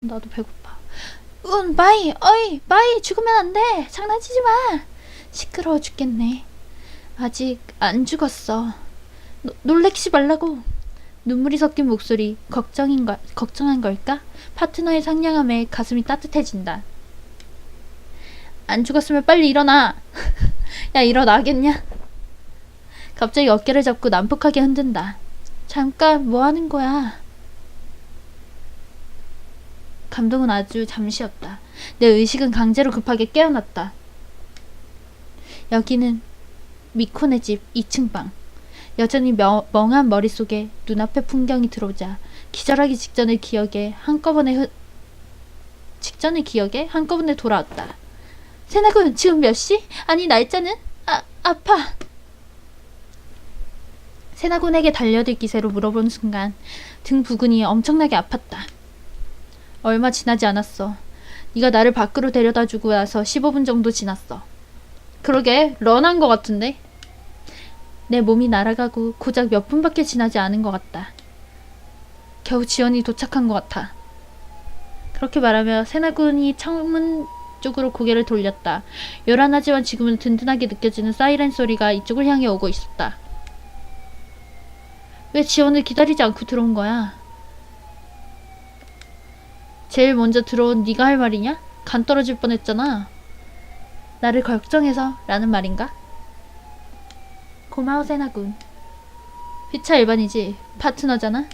나도 배고파. 마이, 어이, 마이, 죽으면 안 돼. 장난치지 마. 시끄러워 죽겠네. 아직 안 죽었어. 놀래키지 말라고. 눈물이 섞인 목소리. 걱정한 걸까? 파트너의 상냥함에 가슴이 따뜻해진다. 안 죽었으면 빨리 일어나. 야, 일어나겠냐? 갑자기 어깨를 잡고 난폭하게 흔든다. 잠깐, 뭐 하는 거야? 감동은 아주 잠시였다. 내 의식은 강제로 급하게 깨어났다. 여기는 미코네 집 2층 방. 여전히 멍한 머릿속에 눈앞의 풍경이 들어오자 기절하기 직전의 기억에 한꺼번에 돌아왔다. 세나군, 지금 몇 시? 아니, 날짜는? 아파. 세나군에게 달려들 기세로 물어본 순간 등 부근이 엄청나게 아팠다. 얼마 지나지 않았어. 네가 나를 밖으로 데려다주고 나서 15분 정도 지났어. 그러게, 런한 것 같은데? 내 몸이 날아가고 고작 몇 분밖에 지나지 않은 것 같다. 겨우 지원이 도착한 것 같아. 그렇게 말하며 세나군이 창문 쪽으로 고개를 돌렸다. 요란하지만 지금은 든든하게 느껴지는 사이렌 소리가 이쪽을 향해 오고 있었다. 왜 지원을 기다리지 않고 들어온 거야? 제일 먼저 들어온 네가 할 말이냐? 간 떨어질 뻔했잖아. 나를 걱정해서 라는 말인가? 고마워 세나군. 피차 일반이지. 파트너잖아.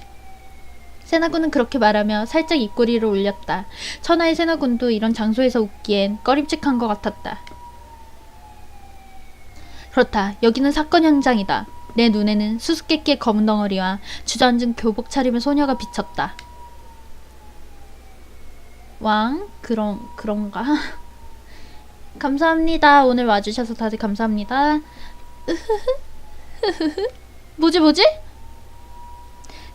세나군은 그렇게 말하며 살짝 입꼬리를 올렸다. 천하의 세나군도 이런 장소에서 웃기엔 꺼림칙한 것 같았다. 그렇다. 여기는 사건 현장이다. 내 눈에는 수수께끼의 검은 덩어리와 주저앉은 교복 차림의 소녀가 비쳤다. 왕? 그런가? 감사합니다. 오늘 와주셔서 다들 감사합니다. 뭐지?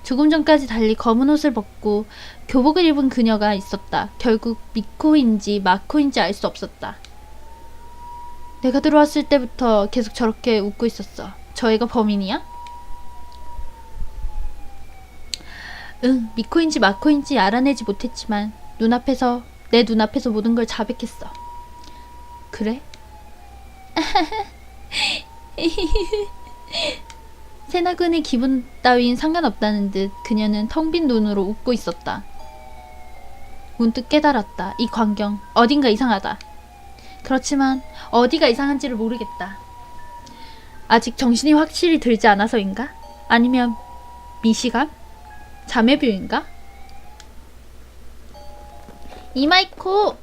조금 전까지 달리 검은 옷을 벗고 교복을 입은 그녀가 있었다. 결국 미코인지 마코인지 알 수 없었다. 내가 들어왔을 때부터 계속 저렇게 웃고 있었어. 저 애가 범인이야? 응, 미코인지 마코인지 알아내지 못했지만 내 눈앞에서 모든 걸 자백했어. 그래? 세나군의 기분 따윈 상관없다는 듯 그녀는 텅 빈 눈으로 웃고 있었다. 문득 깨달았다. 이 광경 어딘가 이상하다. 그렇지만 어디가 이상한지를 모르겠다. 아직 정신이 확실히 들지 않아서인가? 아니면 미시감? 자매뷰인가? 이마이코!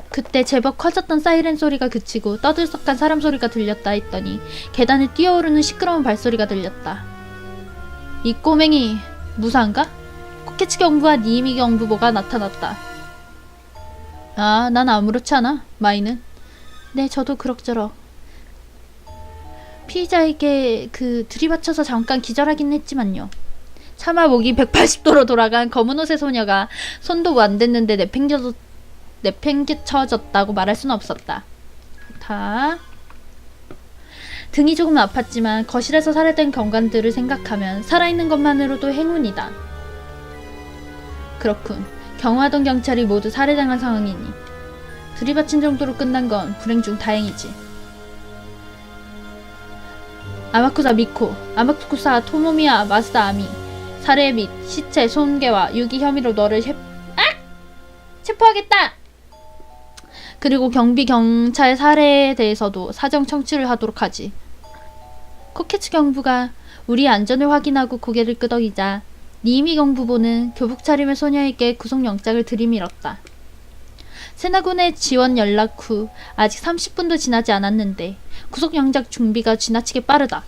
그때 제법 커졌던 사이렌 소리가 그치고 떠들썩한 사람 소리가 들렸다 했더니 계단을 뛰어오르는 시끄러운 발소리가 들렸다. 이 꼬맹이 무사한가? 코케츠 경부와 니이미 경부보가 나타났다. 아, 난 아무렇지 않아. 마이는? 네, 저도 그럭저럭. 피의자에게 들이받쳐서 잠깐 기절하긴 했지만요. 차마 목이 180도로 돌아간 검은 옷의 소녀가 손도 안 댔는데 내팽개쳐졌다고 말할 수는 없었다. 등이 조금 아팠지만 거실에서 살해된 경관들을 생각하면 살아있는 것만으로도 행운이다. 그렇군. 경호하던 경찰이 모두 살해당한 상황이니 들이받친 정도로 끝난 건 불행 중 다행이지. 아마쿠사 미코, 아마쿠사 토모미야 마스다 아미, 살해 및 시체 손괴와 유기 혐의로 너를 체포하겠다! 그리고 경찰 살해에 대해서도 사정 청취를 하도록 하지. 코케츠 경부가 우리의 안전을 확인하고 고개를 끄덕이자 니이미 경부보는 교복 차림의 소녀에게 구속영장을 들이밀었다. 세나군의 지원 연락 후 아직 30분도 지나지 않았는데 구속영장 준비가 지나치게 빠르다.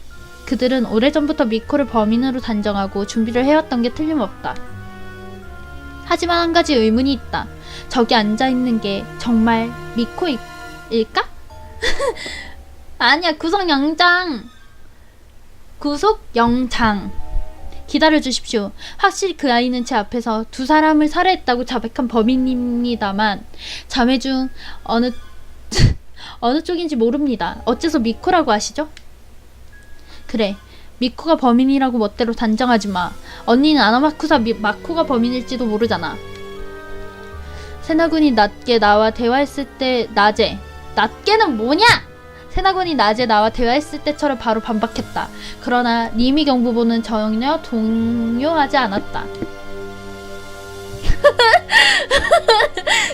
그들은 오래전부터 미코를 범인으로 단정하고 준비를 해왔던 게 틀림없다. 하지만 한 가지 의문이 있다. 저기 앉아있는 게 정말 미코일까? 아니야, 구속영장! 기다려주십시오. 확실히 그 아이는 제 앞에서 두 사람을 살해했다고 자백한 범인입니다만 자매 중 어느 쪽인지 모릅니다. 어째서 미코라고 하시죠? 그래, 미코가 범인이라고 멋대로 단정하지 마. 언니는 아나마쿠사 마코가 범인일지도 모르잖아. 세나군이 낮게 나와 대화했을 때 낮게는 뭐냐? 세나군이 낮에 나와 대화했을 때처럼 바로 반박했다. 그러나 리미 경부보는 전혀 동요하지 않았다.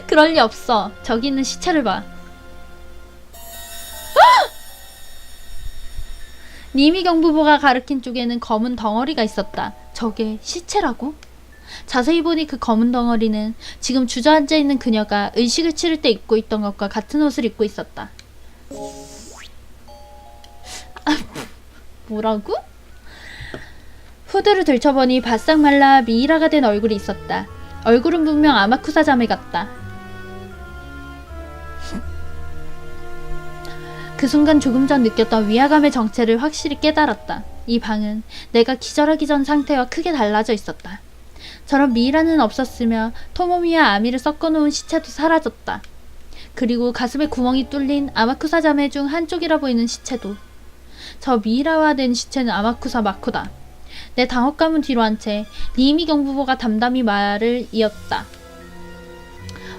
그럴 리 없어. 저기 있는 시체를 봐. 리미 경부보가 가리킨 쪽에는 검은 덩어리가 있었다. 저게 시체라고? 자세히 보니 그 검은 덩어리는 지금 주저앉아 있는 그녀가 의식을 치를 때 입고 있던 것과 같은 옷을 입고 있었다. 뭐라고? 후드를 들춰보니 바싹 말라 미이라가 된 얼굴이 있었다. 얼굴은 분명 아마쿠사 자매 같다. 그 순간 조금 전 느꼈던 위화감의 정체를 확실히 깨달았다. 이 방은 내가 기절하기 전 상태와 크게 달라져 있었다. 저런 미이라는 없었으며 토모미와 아미를 섞어놓은 시체도 사라졌다. 그리고 가슴에 구멍이 뚫린 아마쿠사 자매 중 한쪽이라 보이는 시체도. 저 미이라화된 시체는 아마쿠사 마코다. 내 당혹감은 뒤로 한 채 리미 경부보가 담담히 말을 이었다.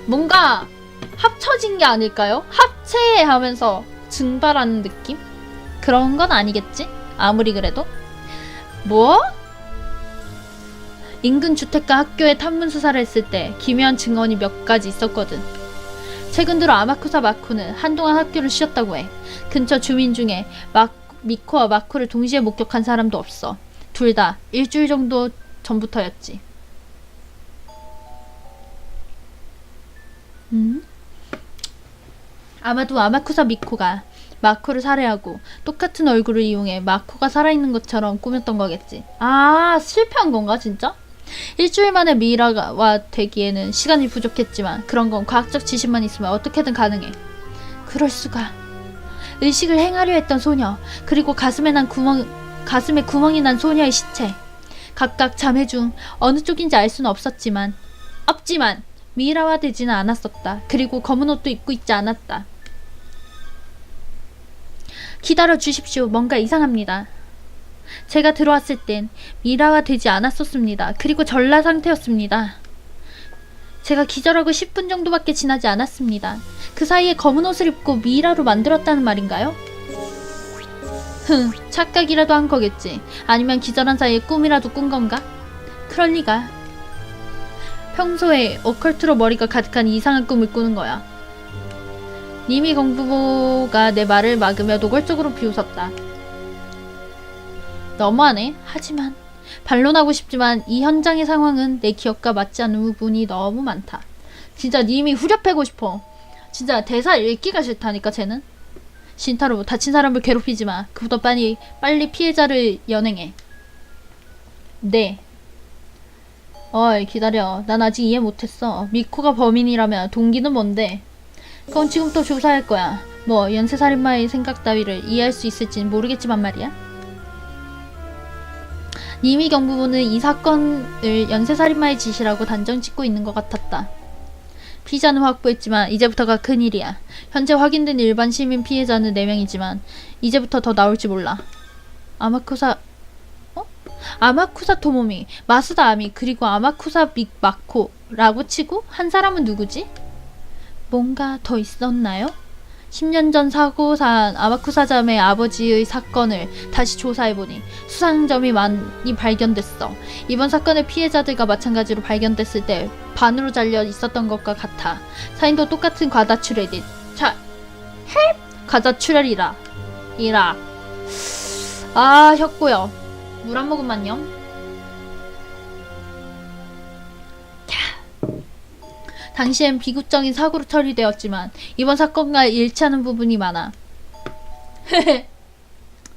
뭔가 합쳐진 게 아닐까요? 합체하면서 증발하는 느낌? 그런 건 아니겠지? 아무리 그래도? 뭐? 인근 주택가 학교에 탐문 수사를 했을 때 기묘한 증언이 몇 가지 있었거든. 최근 들어 아마쿠사 마코는 한동안 학교를 쉬었다고 해. 근처 주민 중에 미코와 마코를 동시에 목격한 사람도 없어. 둘 다 일주일 정도 전부터였지. 아마도 아마쿠사 미코가 마코를 살해하고 똑같은 얼굴을 이용해 마코가 살아있는 것처럼 꾸몄던 거겠지. 아, 실패한 건가 진짜? 일주일 만에 미이라와 되기에는 시간이 부족했지만 그런 건 과학적 지식만 있으면 어떻게든 가능해. 그럴 수가. 의식을 행하려 했던 소녀, 그리고 가슴에 구멍이 난 소녀의 시체. 각각 자매 중 어느 쪽인지 알 수는 없지만 미이라와 되지는 않았었다. 그리고 검은 옷도 입고 있지 않았다. 기다려 주십시오. 뭔가 이상합니다. 제가 들어왔을 땐 미이라와 되지 않았었습니다. 그리고 전라 상태였습니다. 제가 기절하고 10분 정도밖에 지나지 않았습니다. 그 사이에 검은 옷을 입고 미이라로 만들었다는 말인가요? 착각이라도 한 거겠지. 아니면 기절한 사이에 꿈이라도 꾼 건가? 그럴 리가. 평소에 오컬트로 머리가 가득한 이상한 꿈을 꾸는 거야. 리미 경부보가 내 말을 막으며 노골적으로 비웃었다. 너무하네. 하지만 반론하고 싶지만 이 현장의 상황은 내 기억과 맞지 않는 부분이 너무 많다. 진짜 님이 후려패고 싶어. 진짜 대사 읽기가 싫다니까 쟤는. 신타로 다친 사람을 괴롭히지 마. 그보다 빨리 피해자를 연행해. 네. 어이 기다려. 난 아직 이해 못했어. 미코가 범인이라면 동기는 뭔데? 그건 지금부터 조사할 거야. 뭐 연쇄살인마의 생각 따위를 이해할 수 있을진 모르겠지만 말이야. 리미 경부보는 이 사건을 연쇄살인마의 짓이라고 단정 짓고 있는 것 같았다. 피의자는 확보했지만 이제부터가 큰일이야. 현재 확인된 일반 시민 피해자는 4명이지만 이제부터 더 나올지 몰라. 아마쿠사 토모미, 마스다 아미, 그리고 아마쿠사 마코라고 치고 한 사람은 누구지? 뭔가 더 있었나요? 10년 전 사고산 아마쿠사 자매의 아버지의 사건을 다시 조사해보니 수상점이 많이 발견됐어. 이번 사건의 피해자들과 마찬가지로 발견됐을 때 반으로 잘려 있었던 것과 같아. 사인도 똑같은 과다출혈이. 과다출혈이라. 아, 혔고요. 물 한 모금만요. 당시엔 비극적인 사고로 처리되었지만 이번 사건과 일치하는 부분이 많아.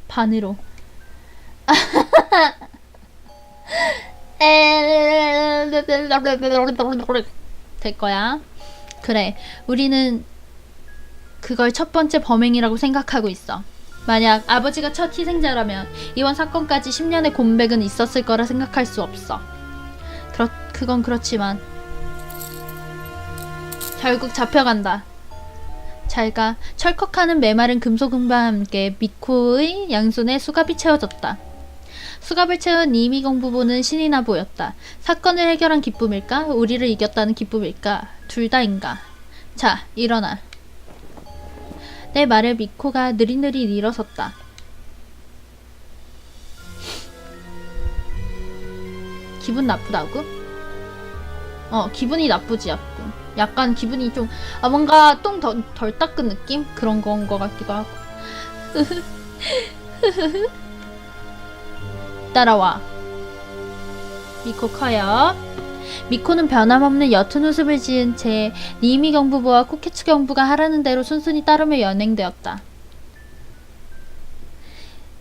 반으로. 될 거야. 그래, 우리는 그걸 첫 번째 범행이라고 생각하고 있어. 만약 아버지가 첫 희생자라면 이번 사건까지 10년의 공백은 있었을 거라 생각할 수 없어. 그건 그렇지만 결국 잡혀간다. 잘가. 철컥하는 메마른 금속음과 함께 미코의 양손에 수갑이 채워졌다. 수갑을 채운 이미경 부부는 신이 나 보였다. 사건을 해결한 기쁨일까? 우리를 이겼다는 기쁨일까? 둘 다인가? 자, 일어나. 내 말에 미코가 느릿느릿 일어섰다. 기분 나쁘다고? 기분이 나쁘지, 약간 기분이 좀, 뭔가 똥 덜 닦은 느낌? 그런 건 것 같기도 하고. 따라와. 미코 커요. 미코는 변함없는 옅은 웃음을 지은 채 니이미 경부부와 코케츠 경부가 하라는 대로 순순히 따르며 연행되었다.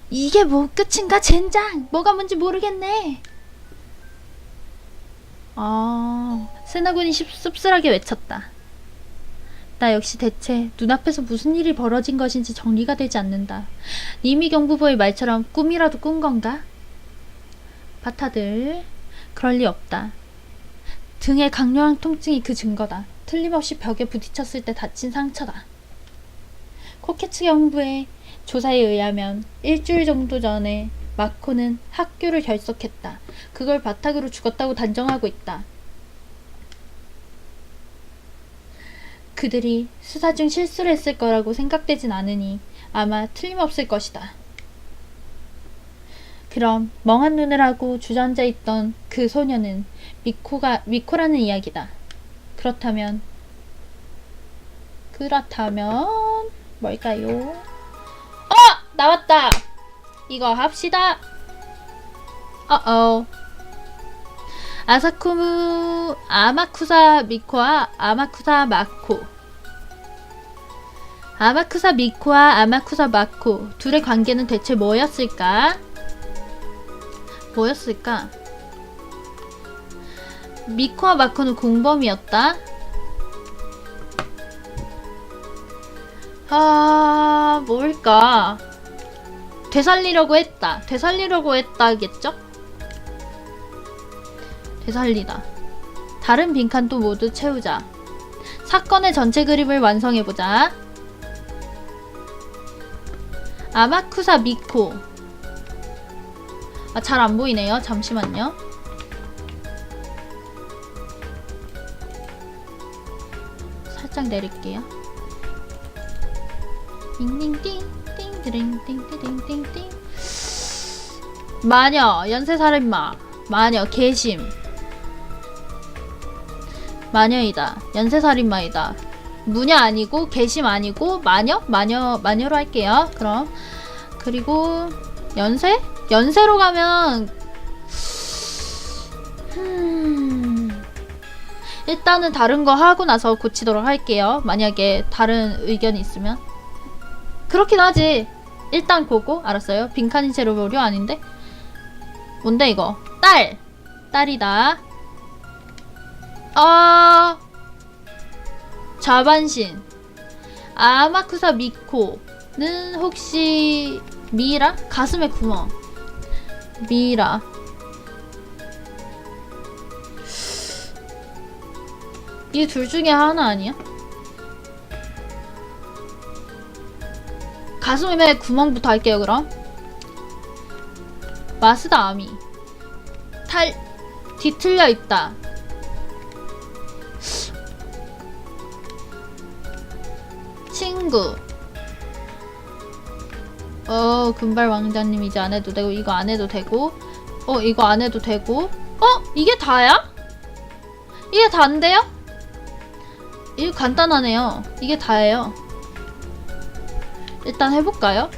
이게 뭐 끝인가 젠장! 뭐가 뭔지 모르겠네. 세나군이 씁쓸하게 외쳤다. 나 역시 대체 눈앞에서 무슨 일이 벌어진 것인지 정리가 되지 않는다. 니이미 경부부의 말처럼 꿈이라도 꾼 건가? 바타들, 그럴 리 없다. 등에 강렬한 통증이 그 증거다. 틀림없이 벽에 부딪혔을 때 다친 상처다. 코케츠 경부의 조사에 의하면 일주일 정도 전에 마코는 학교를 결석했다. 그걸 바탕으로 죽었다고 단정하고 있다. 그들이 수사 중 실수를 했을 거라고 생각되진 않으니 아마 틀림없을 것이다. 그럼 멍한 눈을 하고 주저앉아 있던 그 소녀는 미코라는 이야기다. 그렇다면 뭘까요? 나왔다! 이거 합시다! 아마쿠사 미코와 아마쿠사 마코 둘의 관계는 대체 뭐였을까? 미코와 마코는 공범이었다. 뭘까? 되살리려고 했다겠죠? 되살리다. 다른 빈칸도 모두 채우자. 사건의 전체 그림을 완성해보자. 아마쿠사 미코. 잘 안 보이네요. 잠시만요. 살짝 내릴게요. 띵띵띵 띵띵띵띵띵띵띵. 마녀, 연쇄살인마, 마녀, 개심. 마녀이다. 연쇄살인마이다. 무녀 아니고 개심 아니고 마녀로 할게요. 그럼 그리고 연쇄로 가면 일단은 다른 거 하고 나서 고치도록 할게요. 만약에 다른 의견이 있으면. 그렇긴 하지. 일단 고고. 알았어요. 빈칸이 제로볼이 아닌데. 뭔데 이거? 딸이다. 자반신. 아마쿠사 미코는 혹시 미이라? 가슴에 구멍. 미이라. 이 둘 중에 하나 아니야? 가슴에 구멍부터 할게요. 그럼 마스다 아미. 뒤틀려 있다. 친구. 금발 왕자님 이제 안 해도 되고, 이거 안 해도 되고, 이거 안 해도 되고, 이게 다야? 이게 다인데요? 이거 간단하네요. 이게 다예요. 일단 해볼까요?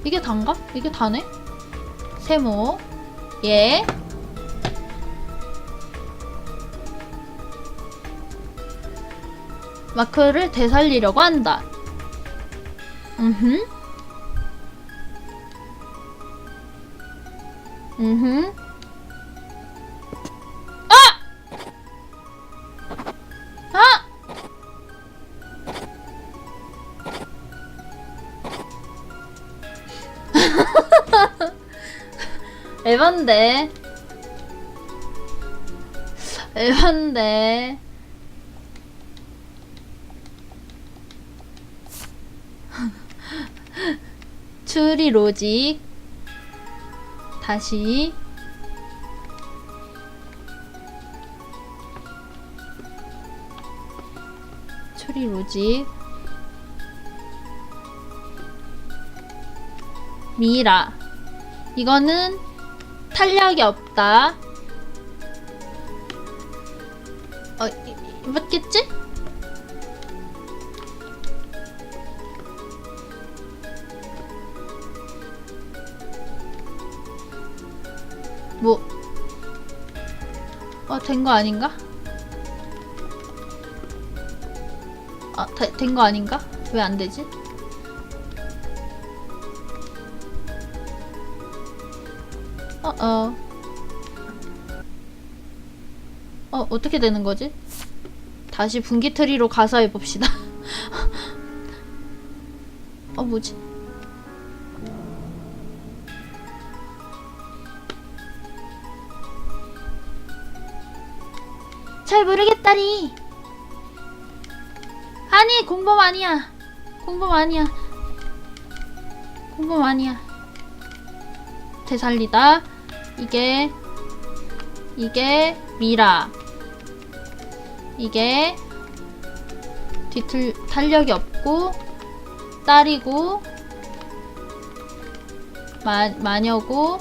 이게 단가? 이게 다네? 세모. 예. 마크를 되살리려고 한다. 에반데. 추리 로직. 다시. 추리 로직. 미라. 이거는 탄력이 없다. 맞겠지? 뭐, 된 거 아닌가? 된 거 아닌가? 왜 안 되지? 어떻게 되는 거지? 다시 분기 트리로 가서 해봅시다. 뭐지? 잘 모르겠다리. 아니, 공범 아니야. 공범 아니야. 공범 아니야. 되살리다. 이게 미라. 이게 탄력이 없고 딸이고 마녀고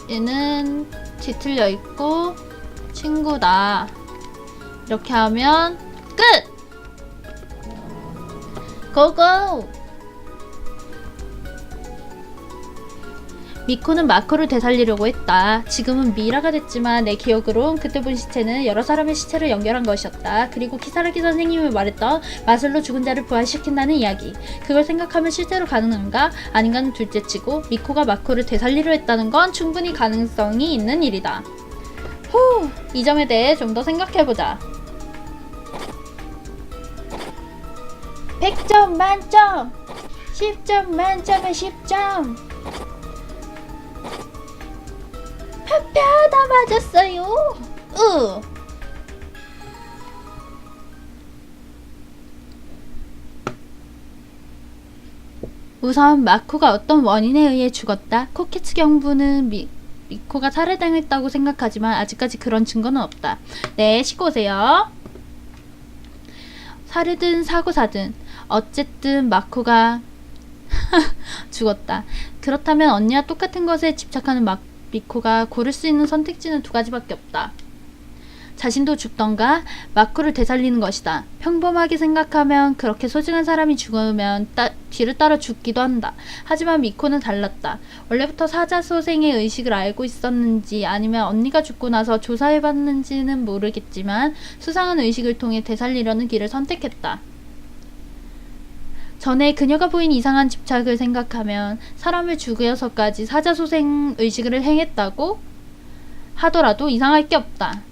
얘는 뒤틀려 있고 친구다. 이렇게 하면 끝! 고고! 미코는 마코를 되살리려고 했다. 지금은 미라가 됐지만 내 기억으론 그때 본 시체는 여러 사람의 시체를 연결한 것이었다. 그리고 키사라기 선생님이 말했던 마술로 죽은 자를 부활시킨다는 이야기. 그걸 생각하면 실제로 가능한가? 아닌가는 둘째치고 미코가 마코를 되살리려 했다는 건 충분히 가능성이 있는 일이다. 이 점에 대해 좀 더 생각해보자. 100점 만점! 10점 만점에 10점! 다 맞았어요. 우선 마코가 어떤 원인에 의해 죽었다. 코케츠 경부는 미코가 살해당했다고 생각하지만 아직까지 그런 증거는 없다. 네, 쉬고 오세요. 살해든 사고사든 어쨌든 마코가 죽었다. 그렇다면 언니와 똑같은 것에 집착하는 미코가 고를 수 있는 선택지는 두 가지밖에 없다. 자신도 죽던가 마코를 되살리는 것이다. 평범하게 생각하면 그렇게 소중한 사람이 죽으면 뒤를 따라 죽기도 한다. 하지만 미코는 달랐다. 원래부터 사자소생의 의식을 알고 있었는지 아니면 언니가 죽고 나서 조사해봤는지는 모르겠지만 수상한 의식을 통해 되살리려는 길을 선택했다. 전에 그녀가 보인 이상한 집착을 생각하면 사람을 죽여서까지 사자소생 의식을 행했다고 하더라도 이상할 게 없다.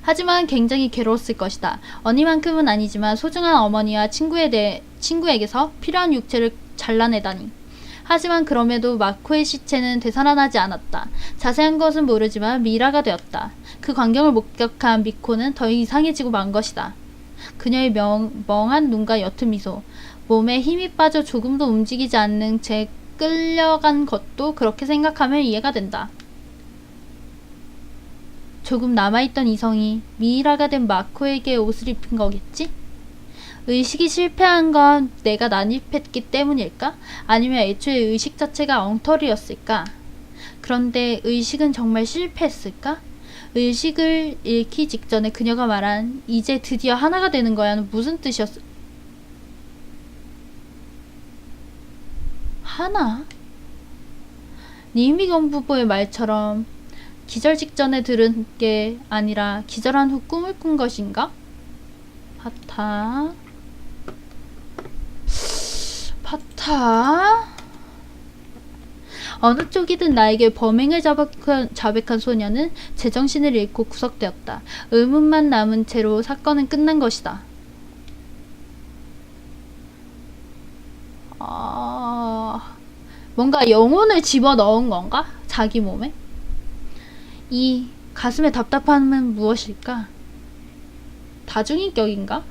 하지만 굉장히 괴로웠을 것이다. 언니만큼은 아니지만 소중한 어머니와 친구에게서 필요한 육체를 잘라내다니. 하지만 그럼에도 마코의 시체는 되살아나지 않았다. 자세한 것은 모르지만 미라가 되었다. 그 광경을 목격한 미코는 더 이상해지고 만 것이다. 그녀의 멍한 눈과 옅은 미소, 몸에 힘이 빠져 조금도 움직이지 않는 제 끌려간 것도 그렇게 생각하면 이해가 된다. 조금 남아있던 이성이 미이라가 된 마코에게 옷을 입힌 거겠지? 의식이 실패한 건 내가 난입했기 때문일까? 아니면 애초에 의식 자체가 엉터리였을까? 그런데 의식은 정말 실패했을까? 의식을 잃기 직전에 그녀가 말한 이제 드디어 하나가 되는 거야는 무슨 뜻이었어? 하나? 니미경 부부의 말처럼 기절 직전에 들은 게 아니라 기절한 후 꿈을 꾼 것인가? 파타? 어느 쪽이든 나에게 범행을 자백한 소녀는 제정신을 잃고 구속되었다. 의문만 남은 채로 사건은 끝난 것이다. 뭔가 영혼을 집어넣은 건가? 자기 몸에? 이 가슴의 답답함은 무엇일까? 다중인격인가?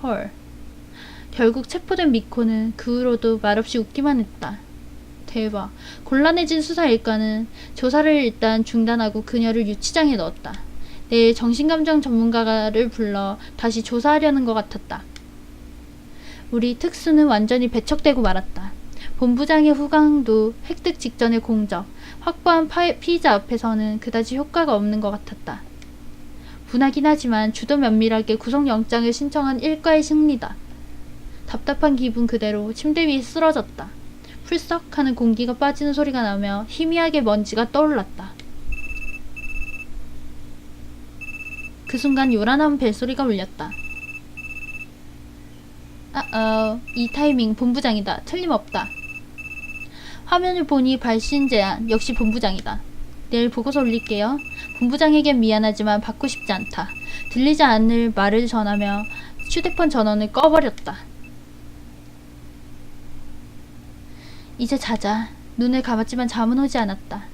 헐. 결국 체포된 미코는 그 후로도 말없이 웃기만 했다. 대박. 곤란해진 수사 일과는 조사를 일단 중단하고 그녀를 유치장에 넣었다. 내일 정신감정 전문가를 불러 다시 조사하려는 것 같았다. 우리 특수는 완전히 배척되고 말았다. 본부장의 후광도 획득 직전의 공적, 확보한 피의자 앞에서는 그다지 효과가 없는 것 같았다. 분하긴 하지만 주도 면밀하게 구속영장을 신청한 일과의 승리다. 답답한 기분 그대로 침대 위에 쓰러졌다. 풀썩 하는 공기가 빠지는 소리가 나며 희미하게 먼지가 떠올랐다. 그 순간 요란한 벨소리가 울렸다. 이 타이밍 본부장이다. 틀림없다. 화면을 보니 발신 제안, 역시 본부장이다. 내일 보고서 올릴게요. 본부장에겐 미안하지만 받고 싶지 않다. 들리지 않을 말을 전하며 휴대폰 전원을 꺼버렸다. 이제 자자. 눈을 감았지만 잠은 오지 않았다.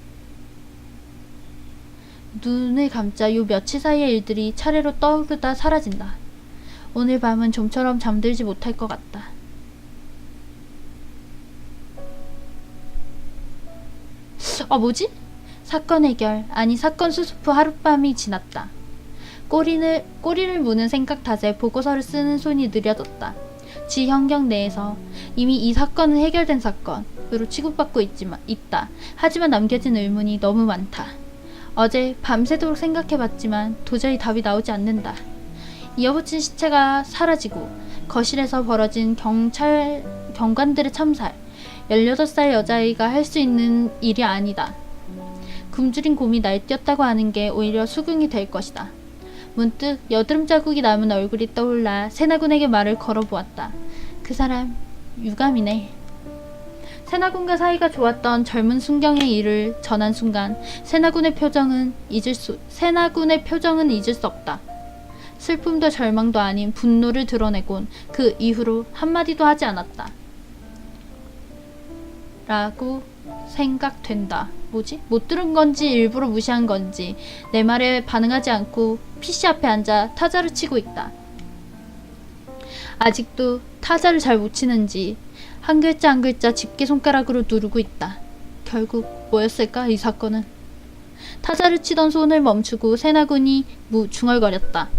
눈을 감자 요 며칠 사이의 일들이 차례로 떠오르다 사라진다. 오늘 밤은 좀처럼 잠들지 못할 것 같다. 뭐지? 사건 해결, 아니 사건 수습 후 하룻밤이 지났다. 꼬리를 무는 생각 탓에 보고서를 쓰는 손이 느려졌다. 지 환경 내에서 이미 이 사건은 해결된 사건으로 취급받고 있다. 하지만 남겨진 의문이 너무 많다. 어제 밤새도록 생각해봤지만 도저히 답이 나오지 않는다. 이어붙인 시체가 사라지고 거실에서 벌어진 경관들의 참살, 18살 여자아이가 할 수 있는 일이 아니다. 굶주린 곰이 날뛰었다고 하는 게 오히려 수긍이 될 것이다. 문득 여드름 자국이 남은 얼굴이 떠올라 세나군에게 말을 걸어보았다. 그 사람 유감이네. 세나군과 사이가 좋았던 젊은 순경의 일을 전한 순간 세나군의 표정은 잊을 수 없다. 슬픔도 절망도 아닌 분노를 드러내곤 그 이후로 한마디도 하지 않았다. 라고 생각된다. 뭐지? 못 들은 건지 일부러 무시한 건지 내 말에 반응하지 않고 PC 앞에 앉아 타자를 치고 있다. 아직도 타자를 잘 못 치는지 한 글자 한 글자 집게 손가락으로 누르고 있다. 결국 뭐였을까 이 사건은? 타자를 치던 손을 멈추고 세나군이 중얼거렸다.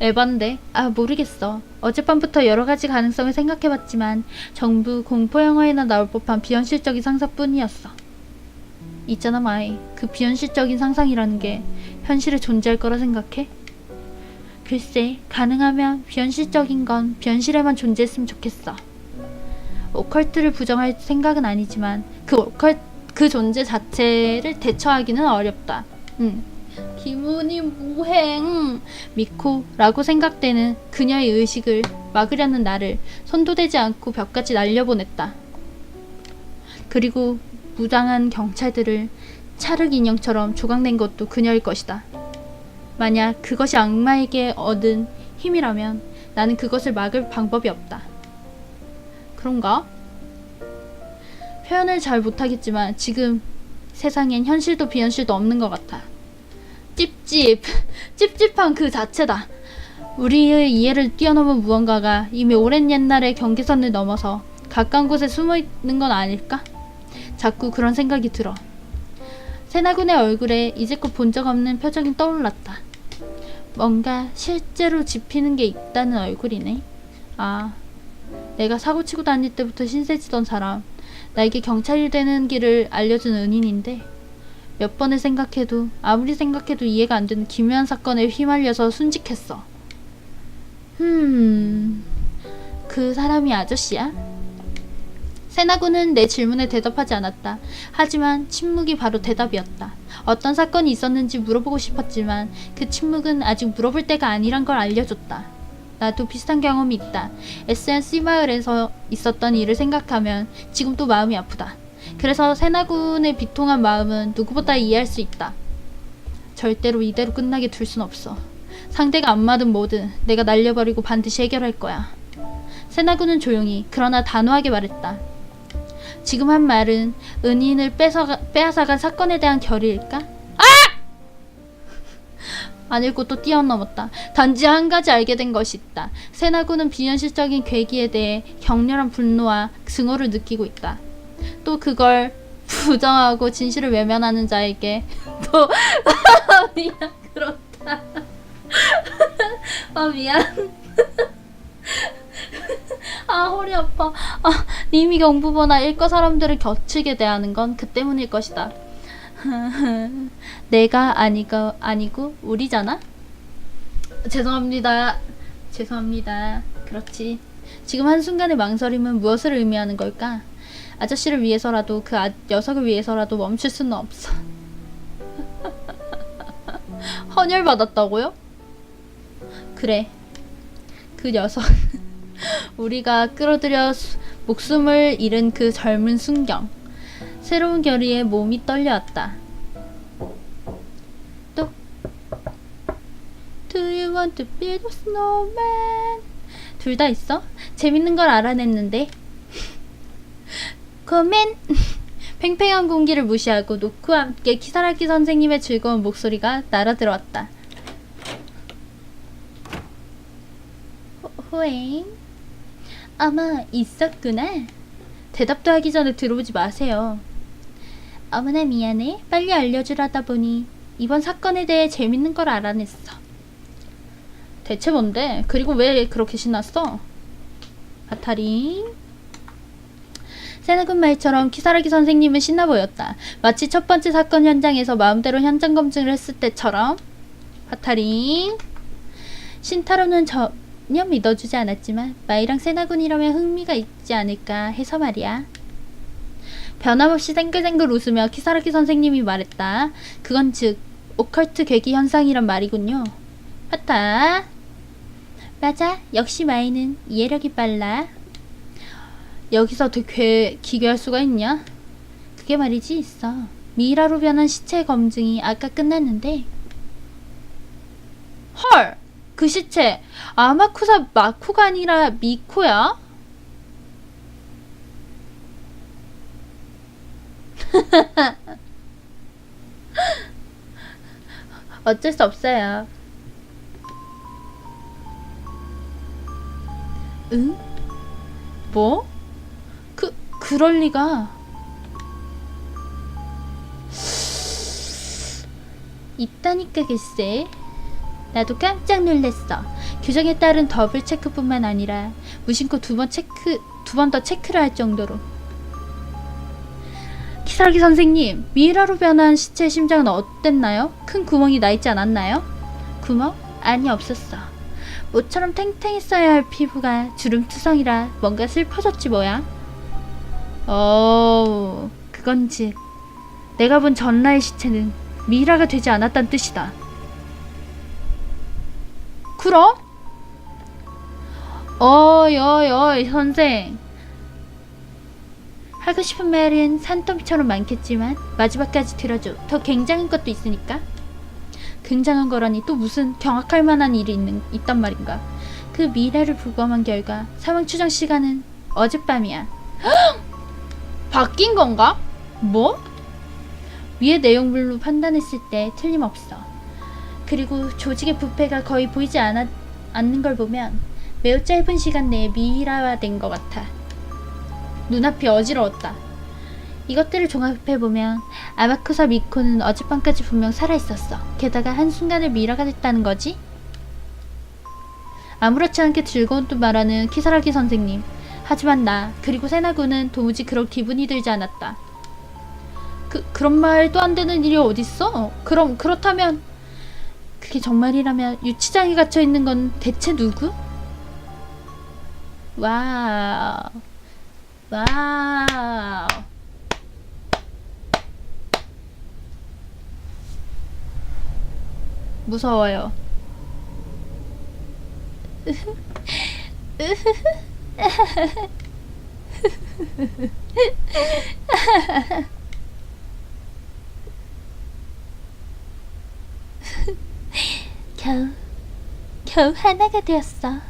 에반데? 모르겠어. 어젯밤부터 여러가지 가능성을 생각해봤지만 전부 공포영화에나 나올 법한 비현실적인 상상뿐이었어. 있잖아 마이. 그 비현실적인 상상이라는 게 현실에 존재할 거라 생각해? 글쎄, 가능하면 비현실적인 건 비현실에만 존재했으면 좋겠어. 오컬트를 부정할 생각은 아니지만 그 존재 자체를 대처하기는 어렵다. 기분이 무행. 미코라고 생각되는 그녀의 의식을 막으려는 나를 손도 대지 않고 벽까지 날려보냈다. 그리고 무당한 경찰들을 찰흙 인형처럼 조각낸 것도 그녀일 것이다. 만약 그것이 악마에게 얻은 힘이라면 나는 그것을 막을 방법이 없다. 그런가? 표현을 잘 못하겠지만 지금 세상엔 현실도 비현실도 없는 것 같아. 찝찝한 그 자체다. 우리의 이해를 뛰어넘은 무언가가 이미 오랜 옛날의 경계선을 넘어서 가까운 곳에 숨어있는 건 아닐까? 자꾸 그런 생각이 들어. 세나군의 얼굴에 이제껏 본 적 없는 표정이 떠올랐다. 뭔가 실제로 짚히는 게 있다는 얼굴이네. 내가 사고치고 다닐 때부터 신세지던 사람, 나에게 경찰이 되는 길을 알려준 은인인데 몇 번을 생각해도 아무리 생각해도 이해가 안 되는 기묘한 사건에 휘말려서 순직했어. 그 사람이 아저씨야? 세나군은 내 질문에 대답하지 않았다. 하지만 침묵이 바로 대답이었다. 어떤 사건이 있었는지 물어보고 싶었지만 그 침묵은 아직 물어볼 때가 아니란 걸 알려줬다. 나도 비슷한 경험이 있다. SNC 마을에서 있었던 일을 생각하면 지금도 마음이 아프다. 그래서 세나군의 비통한 마음은 누구보다 이해할 수 있다. 절대로 이대로 끝나게 둘 순 없어. 상대가 안 맞든 뭐든 내가 날려버리고 반드시 해결할 거야. 세나군은 조용히 그러나 단호하게 말했다. 지금 한 말은 은인을 빼앗아간 사건에 대한 결의일까? 안 읽고 또 뛰어넘었다. 단지 한 가지 알게 된 것이 있다. 세나군은 비현실적인 괴기에 대해 격렬한 분노와 증오를 느끼고 있다. 또 그걸 부정하고 진실을 외면하는 자에게 또 미안 그렇다. 아 미안. 아 허리 아파. 아 님이 경부보나 일거 사람들을 거칠게 대하는 건 그 때문일 것이다. 내가 아니고 우리잖아? 죄송합니다. 죄송합니다. 그렇지. 지금 한순간의 망설임은 무엇을 의미하는 걸까? 아저씨를 위해서라도 그 녀석을 위해서라도 멈출 수는 없어. 헌혈 받았다고요? 그래. 그 녀석. 우리가 끌어들여 목숨을 잃은 그 젊은 순경. 새로운 결의에 몸이 떨려왔다. 또 Do you want to build a snowman? 둘 다 있어? 재밌는 걸 알아냈는데. 고멘. 팽팽한 공기를 무시하고 노크와 함께 키사라기 선생님의 즐거운 목소리가 날아들어왔다. 호잉. 어머 있었구나. 대답도 하기 전에 들어오지 마세요. 어머나 미안해. 빨리 알려주려다 보니 이번 사건에 대해 재밌는 걸 알아냈어. 대체 뭔데? 그리고 왜 그렇게 신났어? 바타링. 세나군 말처럼 키사라기 선생님은 신나 보였다. 마치 첫 번째 사건 현장에서 마음대로 현장 검증을 했을 때처럼. 바타링. 신타로는 전혀 믿어주지 않았지만 마이랑 세나군이라면 흥미가 있지 않을까 해서 말이야. 변함없이 땡글땡글 웃으며 키사라기 선생님이 말했다. 그건 즉 오컬트 괴기 현상이란 말이군요. 하타. 맞아. 역시 마이는 이해력이 빨라. 여기서 기괴할 수가 있냐? 그게 말이지 있어. 미이라로 변한 시체 검증이 아까 끝났는데. 헐! 그 시체 아마쿠사 마코가 아니라 미코야? 어쩔 수 없어요. 응? 뭐? 그럴 리가. 있다니까 글쎄. 나도 깜짝 놀랐어. 규정에 따른 더블 체크뿐만 아니라 무심코 두 번 더 체크를 할 정도로. 키사라기 선생님, 미이라로 변한 시체의 심장은 어땠나요? 큰 구멍이 나 있지 않았나요? 구멍? 아니 없었어. 모처럼 탱탱했어야 할 피부가 주름투성이라 뭔가 슬퍼졌지 뭐야. 그건즉 내가 본 전라의 시체는 미이라가 되지 않았단 뜻이다. 그럼? 어이 선생. 하고 싶은 말은 산더미처럼 많겠지만 마지막까지 들어줘. 더 굉장한 것도 있으니까. 굉장한 거라니 또 무슨 경악할 만한 일이 있단 말인가. 그 미이라를 부검한 결과 사망 추정 시간은 어젯밤이야. 바뀐 건가? 뭐? 위의 내용물로 판단했을 때 틀림없어. 그리고 조직의 부패가 거의 보이지 않는 걸 보면 매우 짧은 시간 내에 미이라화된 것 같아. 눈앞이 어지러웠다. 이것들을 종합해보면 아마쿠사 미코는 어젯밤까지 분명 살아있었어. 게다가 한순간에 미이라가 됐다는 거지? 아무렇지 않게 즐거운 듯 말하는 키사라기 선생님. 하지만 나 그리고 세나군은 도무지 그럴 기분이 들지 않았다. 그런 말도 안 되는 일이 어딨어? 그렇다면 그게 정말이라면 유치장에 갇혀있는 건 대체 누구? 와우. 무서워요. 겨우 하나가 되었어.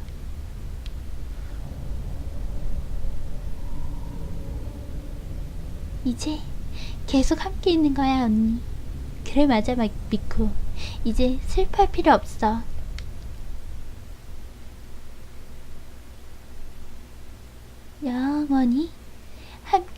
이제 계속 함께 있는 거야, 언니. 그래, 맞아, 미코. 이제 슬퍼할 필요 없어. 영원히 함께